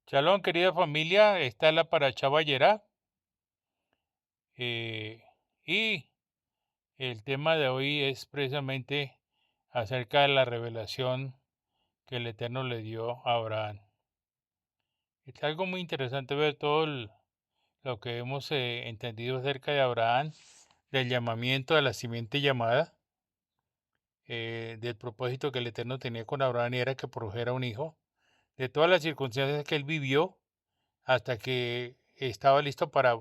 Shalom, querida familia, está la Parashá Vayera, eh, y el tema de hoy es precisamente acerca de la revelación que el Eterno le dio a Abraham. Es algo muy interesante ver lo que hemos entendido acerca de Abraham, del llamamiento de la simiente llamada, del propósito que el Eterno tenía con Abraham y era que produjera un hijo, de todas las circunstancias que él vivió hasta que estaba listo para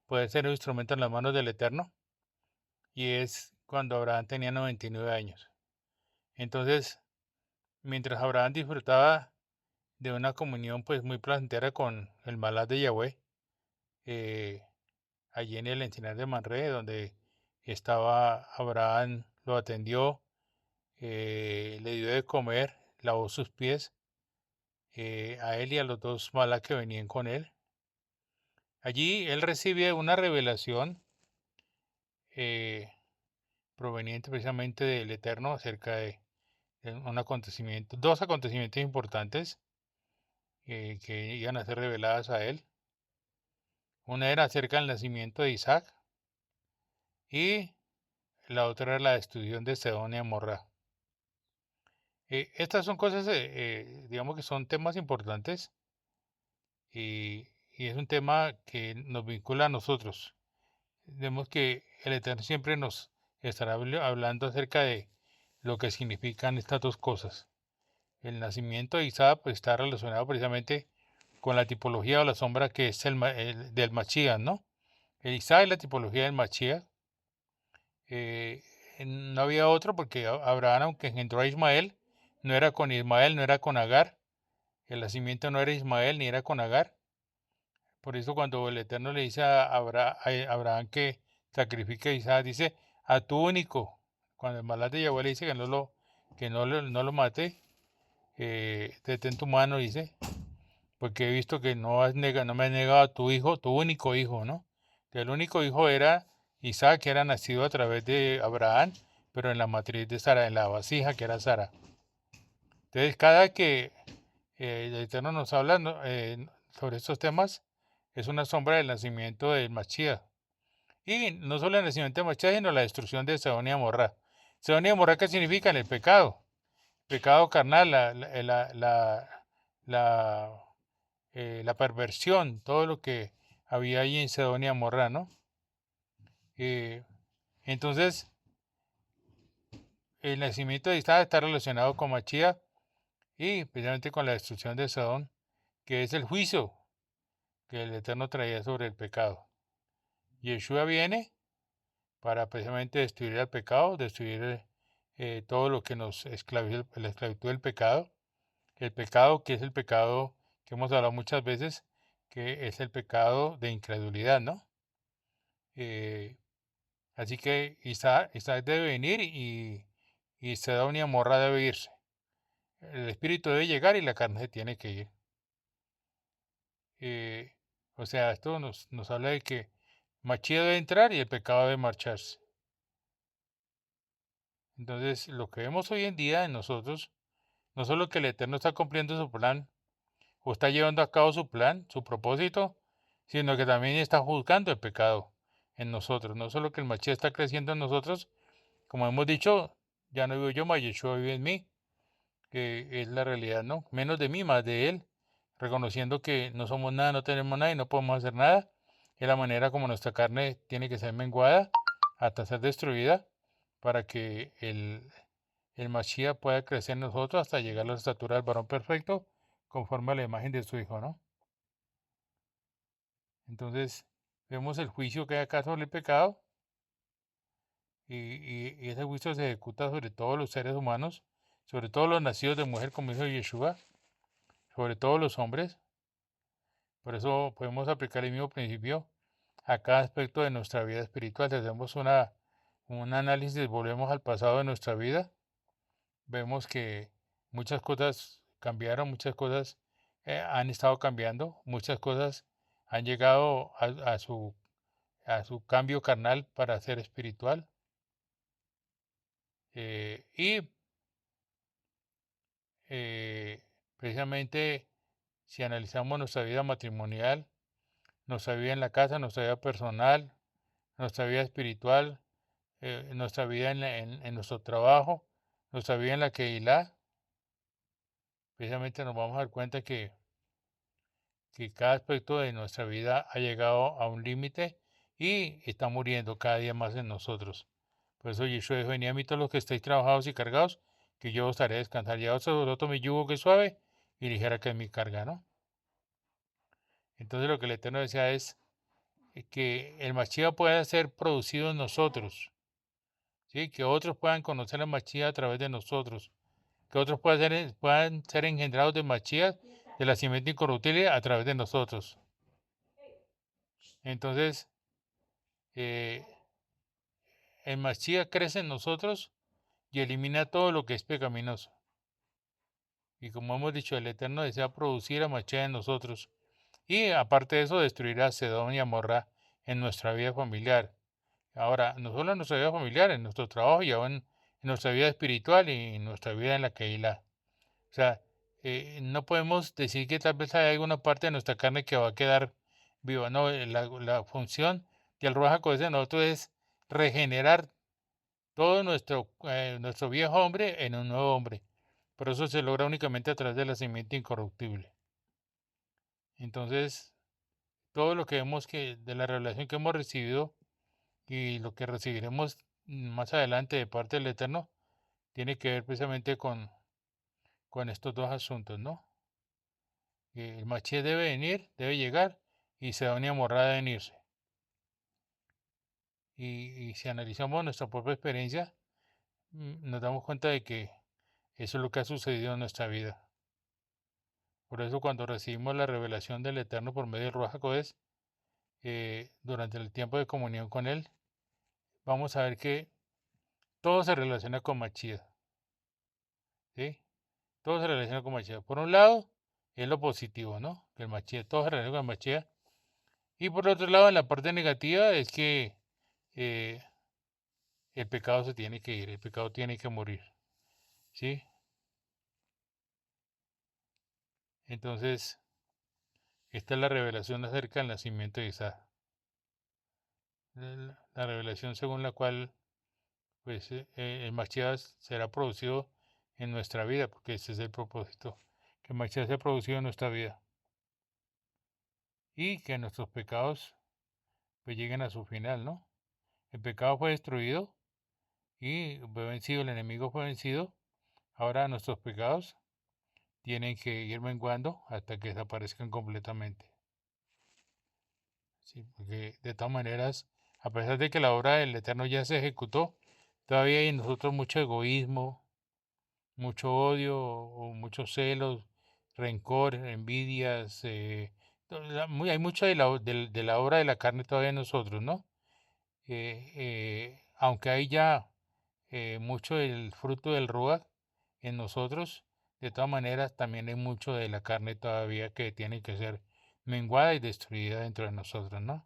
poder ser un instrumento en las manos del Eterno, y es cuando Abraham tenía 99 años. Entonces, mientras Abraham disfrutaba de una comunión pues muy placentera con el Malach de Yahweh, eh, allí en el encinar de Manré, donde estaba Abraham, lo atendió, le dio de comer, lavó sus pies, a él y a los dos Malach que venían con él. Allí él recibe una revelación eh, proveniente precisamente del Eterno acerca de un acontecimiento, dos acontecimientos importantes que iban a ser reveladas a él. Una era acerca del nacimiento de Isaac y la otra era la destrucción de Sedón y Amorra. Estas son cosas, digamos que son temas importantes y es un tema que nos vincula a nosotros. Vemos que el Eterno siempre nos estará hablando acerca de lo que significan estas dos cosas. El nacimiento de Isaac pues, está relacionado precisamente con la tipología o la sombra que es del Mashiach, ¿no? El Isaac es la tipología del Mashiach. eh, no había otro porque Abraham, aunque engendró a Ismael, no era con Ismael, no era con Agar. El nacimiento no era Ismael ni era con Agar. Por eso cuando el Eterno le dice a Abraham que sacrifique a Isaac, dice a tu único. Cuando el Malach de Yahweh le dice que no lo mate, detén tu mano, dice, porque he visto que no me has negado a tu hijo, tu único hijo, ¿no? Que el único hijo era Isaac, que era nacido a través de Abraham, pero en la matriz de Sara, en la vasija que era Sara. Entonces, cada que el Eterno nos habla sobre estos temas, es una sombra del nacimiento del Mashiach. Y no solo el nacimiento del Mashiach, sino la destrucción de Sedón y Amorra. Sedón y Amorra, ¿qué significan? El pecado. Pecado carnal, la la perversión, todo lo que había ahí en Sedonia Morra, ¿no? Eh, entonces, el nacimiento de Isaac está relacionado con Machía y precisamente con la destrucción de Sodón, que es el juicio que el Eterno traía sobre el pecado. Yeshua viene para precisamente destruir el pecado, destruir todo lo que nos esclaviza, la esclavitud del pecado. El pecado que es el pecado que hemos hablado muchas veces, que es el pecado de incredulidad, ¿no? Eh, Así que Isaac debe venir y Sedón y Amorra debe irse. El espíritu debe llegar y la carne se tiene que ir. Eh, o sea, esto nos habla de que Machía debe entrar y el pecado debe marcharse. Entonces, lo que vemos hoy en día en nosotros, no solo que el Eterno está cumpliendo su plan o está llevando a cabo su plan, su propósito, sino que también está juzgando el pecado en nosotros. No solo que el Machía está creciendo en nosotros, como hemos dicho, ya no vivo yo, mas Yeshua vive en mí, que es la realidad, ¿no? Menos de mí, más de Él, reconociendo que no somos nada, no tenemos nada y no podemos hacer nada. Es la manera como nuestra carne tiene que ser menguada hasta ser destruida para que el Mashiach pueda crecer en nosotros hasta llegar a la estatura del varón perfecto conforme a la imagen de su Hijo, ¿no? Entonces, vemos el juicio que hay acá sobre el pecado y ese juicio se ejecuta sobre todos los seres humanos, sobre todos los nacidos de mujer, como dijo Yeshua, sobre todos los hombres. Por eso podemos aplicar el mismo principio a cada aspecto de nuestra vida espiritual. Si hacemos un análisis, volvemos al pasado de nuestra vida, vemos que muchas cosas cambiaron, muchas cosas han estado cambiando, muchas cosas han llegado a su cambio carnal para ser espiritual. Y precisamente si analizamos nuestra vida matrimonial, nuestra vida en la casa, nuestra vida personal, nuestra vida espiritual, nuestra vida en nuestro trabajo, nuestra vida en la Keilah, precisamente nos vamos a dar cuenta que cada aspecto de nuestra vida ha llegado a un límite y está muriendo cada día más en nosotros. Por eso Yeshua dijo: venid a mí todos los que estáis trabajados y cargados, que yo os haré descansar. Llevaos sobre vosotros mi yugo que es suave y ligera que es mi carga, ¿no? Entonces lo que el Eterno desea es que el Mashiach pueda ser producido en nosotros, ¿sí? Que otros puedan conocer el Mashiach a través de nosotros, que otros puedan ser engendrados de Mashiach, de la simiente incorruptible, a través de nosotros. Entonces, eh, el Mashiach crece en nosotros y elimina todo lo que es pecaminoso. Y como hemos dicho, el Eterno desea producir a Mashiach en nosotros. Y aparte de eso, destruirá a Sedón y a Amorra en nuestra vida familiar. Ahora, no solo en nuestra vida familiar, en nuestro trabajo y aún en nuestra vida espiritual y en nuestra vida en la Keilah. O sea, no podemos decir que tal vez hay alguna parte de nuestra carne que va a quedar viva. No, la función del Ruach HaKodesh de nosotros es regenerar todo nuestro viejo hombre en un nuevo hombre. Por eso se logra únicamente a través de la simiente incorruptible. Entonces, todo lo que vemos de la revelación que hemos recibido y lo que recibiremos más adelante de parte del Eterno, tiene que ver precisamente con estos dos asuntos, ¿no? El Mashiach debe venir, debe llegar, y Sedón y Amorra deben irse. Y si analizamos nuestra propia experiencia, nos damos cuenta de que eso es lo que ha sucedido en nuestra vida. Por eso cuando recibimos la revelación del Eterno por medio del Ruach HaKodesh, durante el tiempo de comunión con Él, vamos a ver que todo se relaciona con Mashiach, ¿sí? Todo se relaciona con Mashiach. Por un lado, es lo positivo, ¿no? Que el Mashiach, todo se relaciona con Mashiach. Y por otro lado, en la parte negativa es que eh, el pecado se tiene que ir, el pecado tiene que morir, ¿sí? Entonces, esta es la revelación acerca del nacimiento de Isaac. La revelación según la cual pues el Mashiach será producido en nuestra vida, porque ese es el propósito, que el Mashiach sea producido en nuestra vida y que nuestros pecados pues lleguen a su final, ¿no? El pecado fue destruido y fue vencido, el enemigo fue vencido. Ahora nuestros pecados tienen que ir menguando hasta que desaparezcan completamente. Sí, porque de todas maneras, a pesar de que la obra del Eterno ya se ejecutó, todavía hay en nosotros mucho egoísmo, mucho odio, o muchos celos, rencor, envidias. Hay mucho de la obra de la carne todavía en nosotros, ¿no? Aunque hay ya mucho del fruto del Ruach en nosotros, de todas maneras también hay mucho de la carne todavía que tiene que ser menguada y destruida dentro de nosotros, ¿no?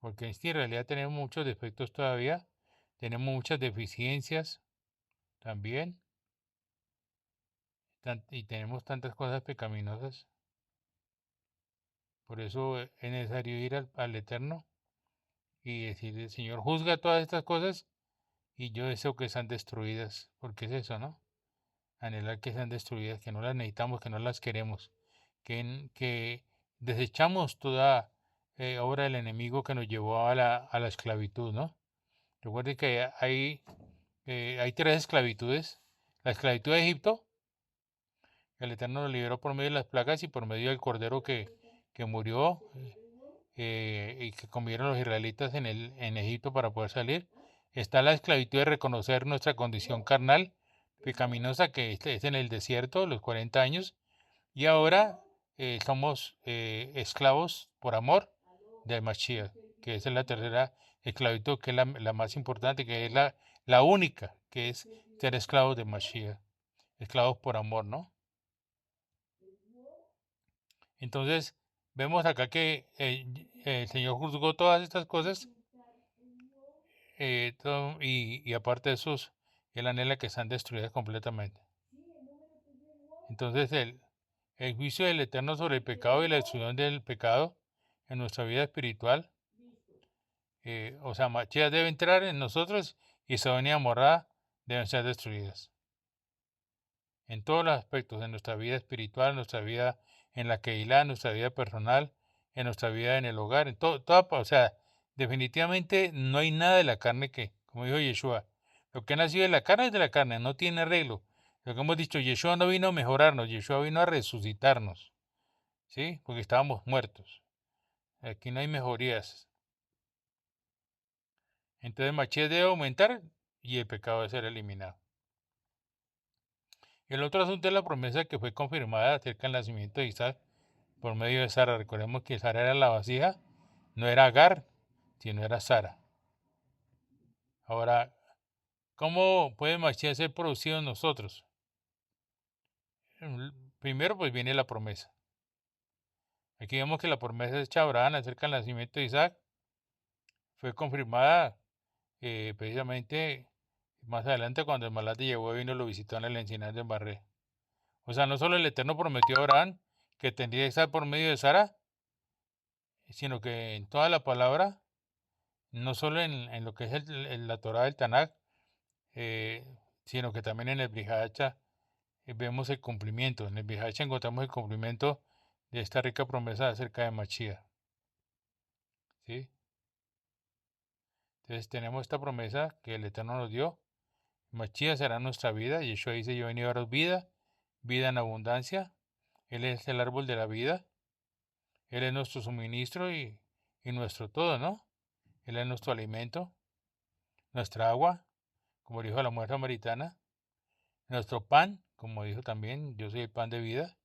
Porque en realidad tenemos muchos defectos todavía, tenemos muchas deficiencias también, y tenemos tantas cosas pecaminosas. Por eso es necesario ir al Eterno y decirle: Señor, juzga todas estas cosas y yo deseo que sean destruidas, porque es eso, ¿no? Anhelar que sean destruidas, que no las necesitamos, que no las queremos, que desechamos toda obra del enemigo que nos llevó a la esclavitud, ¿no? Recuerde que hay tres esclavitudes. La esclavitud de Egipto, el Eterno lo liberó por medio de las plagas y por medio del cordero que murió y que comieron los israelitas en Egipto para poder salir. Está la esclavitud de reconocer nuestra condición carnal, pecaminosa, que es en el desierto, los 40 años. Y ahora somos esclavos por amor de Mashiach, que esa es la tercera esclavitud, que es la más importante, que es la única, que es ser esclavos de Mashiach, esclavos por amor, ¿no? Entonces, vemos acá que el Señor juzgó todas estas cosas y aparte de eso, Él anhela que sean destruidas completamente. Entonces, el juicio del Eterno sobre el pecado y la destrucción del pecado en nuestra vida espiritual. O sea, Mashiach debe entrar en nosotros y Sodoma y Gomorra deben ser destruidas. En todos los aspectos de nuestra vida espiritual, en nuestra vida en la Keilah, en nuestra vida personal, en nuestra vida en el hogar, en todo, o sea, definitivamente no hay nada de la carne que, como dijo Yeshua, lo que ha nacido de la carne es de la carne, no tiene arreglo. Lo que hemos dicho, Yeshua no vino a mejorarnos, Yeshua vino a resucitarnos, ¿sí? Porque estábamos muertos. Aquí no hay mejorías. Entonces Mashiach debe aumentar y el pecado debe ser eliminado. El otro asunto es la promesa que fue confirmada acerca del nacimiento de Isaac por medio de Sara. Recordemos que Sara era la vasija, no era Agar, sino era Sara. Ahora, ¿cómo puede Mashiach ser producido en nosotros? Primero, pues viene la promesa. Aquí vemos que la promesa hecha a Abraham acerca del nacimiento de Isaac fue confirmada precisamente más adelante cuando el Malate llegó y vino y lo visitó en el encinar de Barré. O sea, no solo el Eterno prometió a Abraham que tendría que estar por medio de Sara, sino que en toda la palabra, no solo en lo que es la Torah del Tanakh, sino que también en el Brihacha vemos el cumplimiento. En el Brihacha encontramos el cumplimiento de esta rica promesa acerca de Mashiach. ¿Sí? Entonces tenemos esta promesa que el Eterno nos dio. Mashiach será nuestra vida. Yeshua dice, yo he venido a daros vida, vida en abundancia. Él es el árbol de la vida. Él es nuestro suministro y nuestro todo, ¿no? Él es nuestro alimento, nuestra agua, como dijo la mujer samaritana, nuestro pan, como dijo también, yo soy el pan de vida.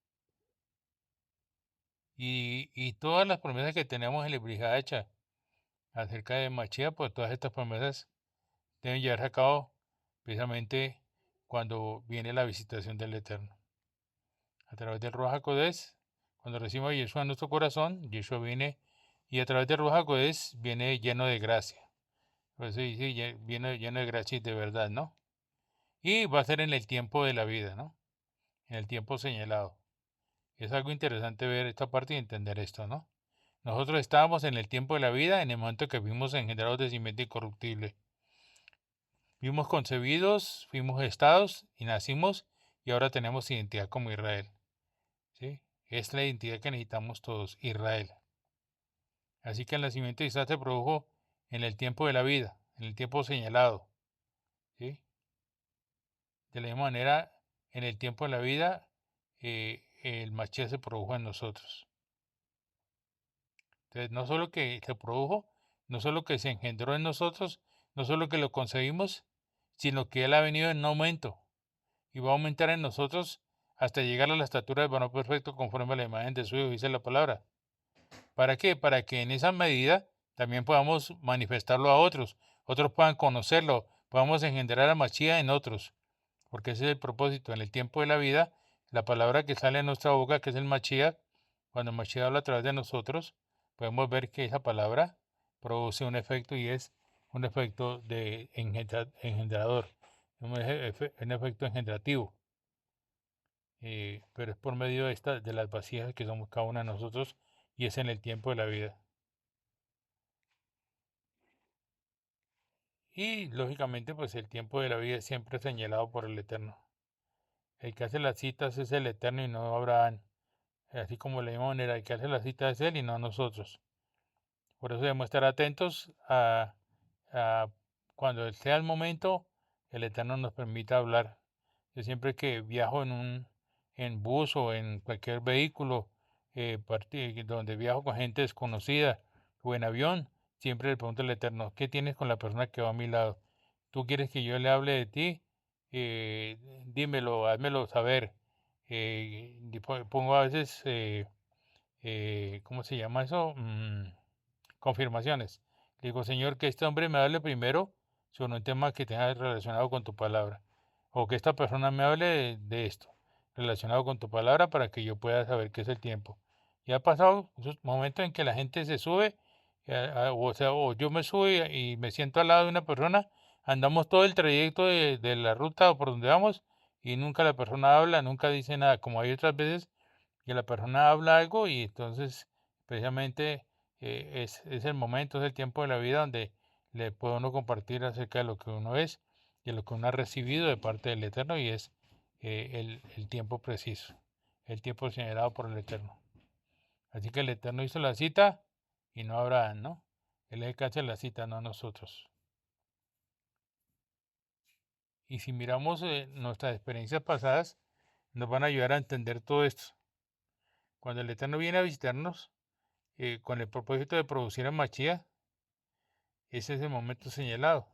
Y todas las promesas que tenemos en la Brihá hecha acerca de Mashiach, pues todas estas promesas deben llevarse a cabo precisamente cuando viene la visitación del Eterno. A través del Ruach HaKodesh, cuando recibimos a Yeshua en nuestro corazón, Yeshua viene y a través del Ruach HaKodesh viene lleno de gracia. Por eso dice, viene lleno de gracia y de verdad, ¿no? Y va a ser en el tiempo de la vida, ¿no? En el tiempo señalado. Es algo interesante ver esta parte y entender esto, ¿no? Nosotros estábamos en el tiempo de la vida, en el momento que fuimos engendrados de simiente incorruptible. Fuimos concebidos, fuimos gestados y nacimos y ahora tenemos identidad como Israel. ¿Sí? Es la identidad que necesitamos todos, Israel. Así que el nacimiento de Isaac se produjo en el tiempo de la vida, en el tiempo señalado. ¿Sí? De la misma manera, en el tiempo de la vida, el Mashiach se produjo en nosotros. Entonces, no solo que se produjo, no solo que se engendró en nosotros, no solo que lo concebimos, sino que Él ha venido en aumento y va a aumentar en nosotros hasta llegar a la estatura del varón perfecto conforme a la imagen de su Hijo, dice la palabra. ¿Para qué? Para que en esa medida también podamos manifestarlo a otros, otros puedan conocerlo, podamos engendrar a Mashiach en otros, porque ese es el propósito. En el tiempo de la vida, la palabra que sale de nuestra boca, que es el Mashiach, cuando el Mashiach habla a través de nosotros, podemos ver que esa palabra produce un efecto y es un efecto de engendrador, un efecto engendrativo. Pero es por medio de las vasijas que somos cada uno de nosotros y es en el tiempo de la vida. Y lógicamente pues el tiempo de la vida es siempre señalado por el Eterno. El que hace las citas es el Eterno y no Abraham. Así como de la misma manera, el que hace las citas es él y no nosotros. Por eso debemos estar atentos a cuando sea el momento, el Eterno nos permita hablar. Yo siempre que viajo en bus o en cualquier vehículo donde viajo con gente desconocida o en avión, siempre le pregunto al Eterno, ¿qué tienes con la persona que va a mi lado? ¿Tú quieres que yo le hable de ti? Dímelo, házmelo saber. Pongo a veces, ¿cómo se llama eso? Confirmaciones. Le digo, Señor, que este hombre me hable primero sobre un tema que tenga relacionado con tu palabra. O que esta persona me hable de esto, relacionado con tu palabra, para que yo pueda saber qué es el tiempo. Y ha pasado esos momentos en que la gente se sube, o sea, o yo me subo y me siento al lado de una persona, andamos todo el trayecto de la ruta o por donde vamos, y nunca la persona habla, nunca dice nada. Como hay otras veces y la persona habla algo y entonces precisamente es el momento, es el tiempo de la vida donde le puede uno compartir acerca de lo que uno es, de lo que uno ha recibido de parte del Eterno y es el tiempo preciso, el tiempo señalado por el Eterno. Así que el Eterno hizo la cita y no Abraham, ¿no? Él es el que hace la cita, no nosotros. Y si miramos nuestras experiencias pasadas, nos van a ayudar a entender todo esto. Cuando el Eterno viene a visitarnos con el propósito de producir a Mashiach, ese es el momento señalado.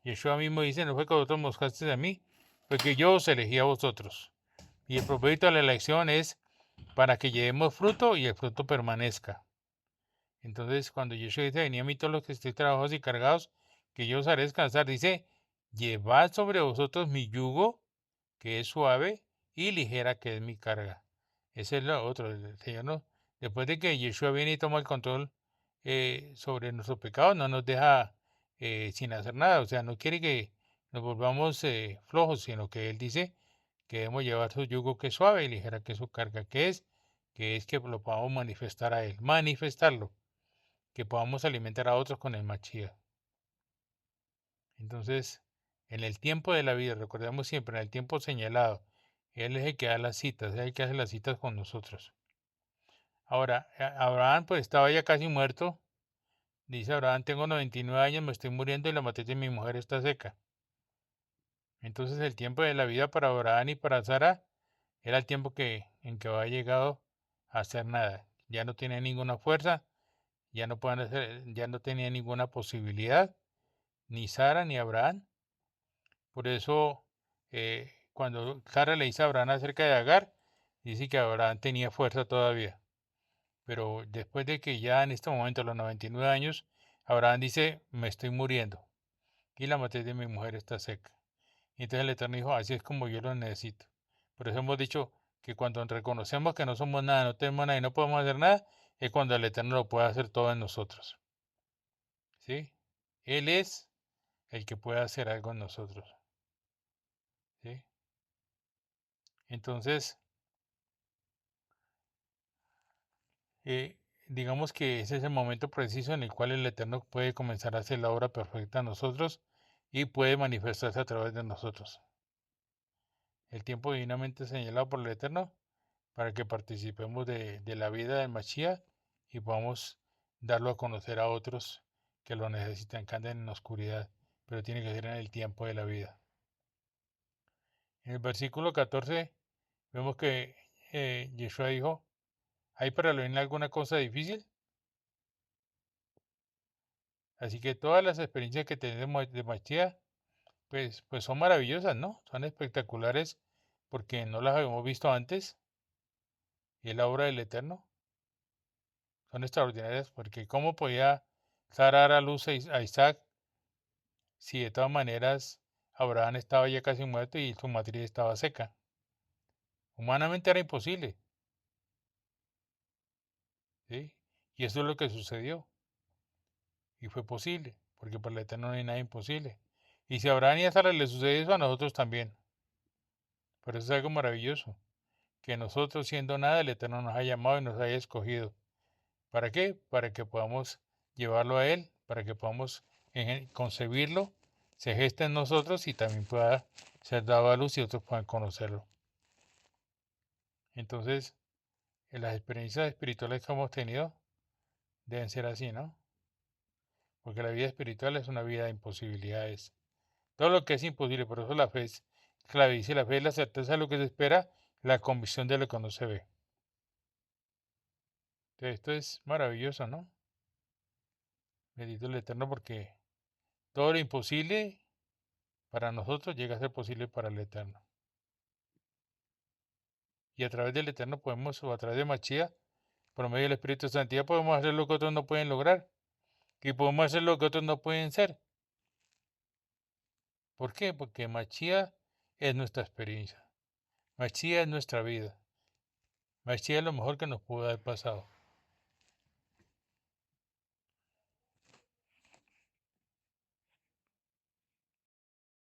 Yeshua mismo dice, no fue que vosotros me buscasteis a mí, fue que yo os elegí a vosotros. Y el propósito de la elección es para que llevemos fruto y el fruto permanezca. Entonces, cuando Yeshua dice, venid a mí todos los que estéis trabajados y cargados, que yo os haré descansar, dice, llevad sobre vosotros mi yugo, que es suave, y ligera, que es mi carga. Ese es lo otro. El Señor no, después de que Yeshua viene y toma el control sobre nuestros pecados, no nos deja sin hacer nada. O sea, no quiere que nos volvamos flojos, sino que Él dice que debemos llevar su yugo que es suave y ligera que es su carga, que es que lo podamos manifestar a Él, manifestarlo, que podamos alimentar a otros con el Mashiach. Entonces, en el tiempo de la vida, recordemos siempre, en el tiempo señalado, Él es el que da las citas, es el que hace las citas con nosotros. Ahora, Abraham pues estaba ya casi muerto. Dice Abraham, tengo 99 años, me estoy muriendo y la matriz de mi mujer está seca. Entonces el tiempo de la vida para Abraham y para Sara era el tiempo en que había llegado a hacer nada. Ya no tenía ninguna fuerza, ya no pueden hacer, ya no tenía ninguna posibilidad, ni Sara ni Abraham. Por eso, cuando Sara le dice a Abraham acerca de Agar, dice que Abraham tenía fuerza todavía. Pero después de que ya en este momento, a los 99 años, Abraham dice, me estoy muriendo y la matriz de mi mujer está seca. Y entonces el Eterno dijo, así es como yo lo necesito. Por eso hemos dicho que cuando reconocemos que no somos nada, no tenemos nada y no podemos hacer nada, es cuando el Eterno lo puede hacer todo en nosotros. ¿Sí? Él es el que puede hacer algo en nosotros. ¿Sí? Entonces, eh, digamos que ese es el momento preciso en el cual el Eterno puede comenzar a hacer la obra perfecta en nosotros y puede manifestarse a través de nosotros. El tiempo divinamente señalado por el Eterno para que participemos de la vida del Mashiach y podamos darlo a conocer a otros que lo necesitan, que anden en la oscuridad, pero tiene que ser en el tiempo de la vida. En el versículo 14 vemos que Yeshua dijo, ¿hay para Elohim alguna cosa difícil? Así que todas las experiencias que tenemos de Mashiach, pues son maravillosas, ¿no? Son espectaculares porque no las habíamos visto antes y es la obra del Eterno. Son extraordinarias porque cómo podía Sara dar a luz a Isaac si de todas maneras Abraham estaba ya casi muerto y su matriz estaba seca. Humanamente era imposible, ¿sí? Y eso es lo que sucedió y fue posible, porque por el Eterno no hay nada imposible. Y si a Abraham y a Sara le sucede eso, a nosotros también. Por eso es algo maravilloso, que nosotros siendo nada, el Eterno nos ha llamado y nos haya escogido. ¿Para qué? Para que podamos llevarlo a Él, para que podamos concebirlo, se geste en nosotros y también pueda ser dado a luz y otros puedan conocerlo. Entonces, en las experiencias espirituales que hemos tenido deben ser así, ¿no? Porque la vida espiritual es una vida de imposibilidades. Todo lo que es imposible, por eso la fe es clave. Dice la fe es la certeza de lo que se espera, la convicción de lo que no se ve. Entonces, esto es maravilloso, ¿no? Bendito el Eterno porque todo lo imposible para nosotros llega a ser posible para el Eterno. Y a través del Eterno podemos, o a través de Mashiach, por medio del Espíritu de Santidad, podemos hacer lo que otros no pueden lograr. Y podemos hacer lo que otros no pueden ser. ¿Por qué? Porque Mashiach es nuestra experiencia. Mashiach es nuestra vida. Mashiach es lo mejor que nos pudo haber pasado.